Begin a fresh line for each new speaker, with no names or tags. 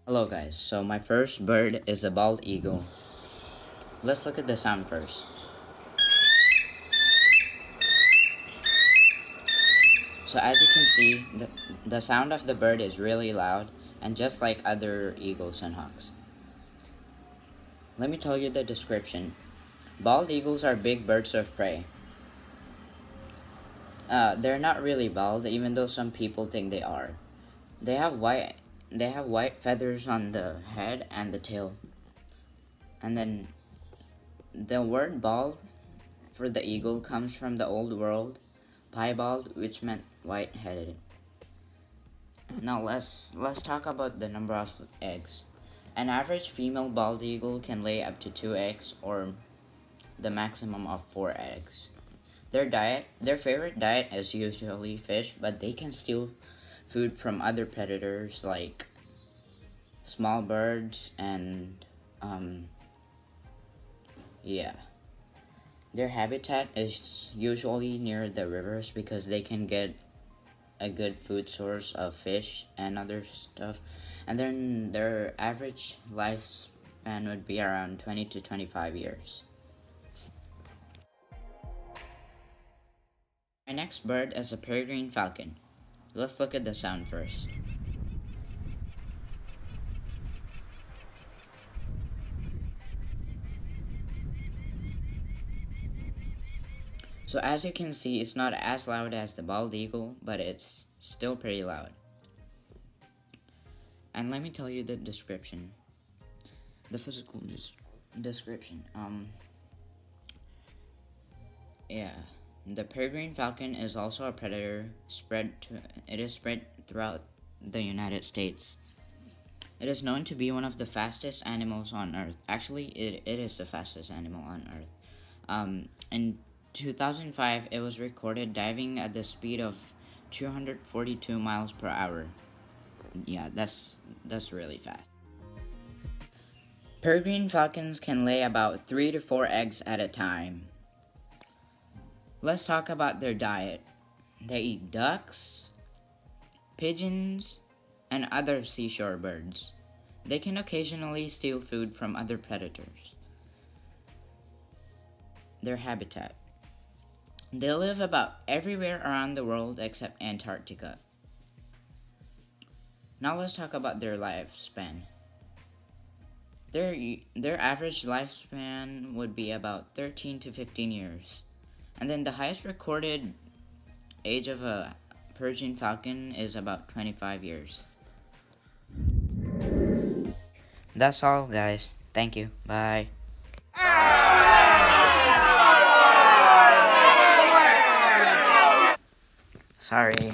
Hello guys, so my first bird is a bald eagle. Let's look at the sound first. So as you can see, the sound of the bird is really loud and just like other eagles and hawks. Let me tell you the description. Bald eagles are big birds of prey. They're not really bald, even though some people think they are. They have white feathers on the head and the tail. And then the word bald for the eagle comes from the old world, piebald, which meant white-headed. Now let's talk about the number of eggs. An average female bald eagle can lay up to 2 eggs or the maximum of 4 eggs. Their favorite diet is usually fish, but they can steal food from other predators like small birds and Their habitat is usually near the rivers because they can get a good food source of fish and other stuff. And then their average lifespan would be around 20 to 25 years. My next bird is a peregrine falcon. Let's look at the sound first. So as you can see, it's not as loud as the bald eagle, but it's still pretty loud. And let me tell you the description. The physical description. The peregrine falcon is also a predator. It is spread throughout the United States. It is known to be one of the fastest animals on Earth. Actually, it is the fastest animal on Earth. In 2005, it was recorded diving at the speed of 242 miles per hour. Yeah, that's really fast. Peregrine falcons can lay about 3 to 4 eggs at a time. Let's talk about their diet. They eat ducks, pigeons, and other seashore birds. They can occasionally steal food from other predators. Their habitat. They live about everywhere around the world except Antarctica. Now let's talk about their lifespan. Their average lifespan would be about 13 to 15 years. And then the highest recorded age of a peregrine falcon is about 25 years. That's all, guys. Thank you. Bye. Sorry.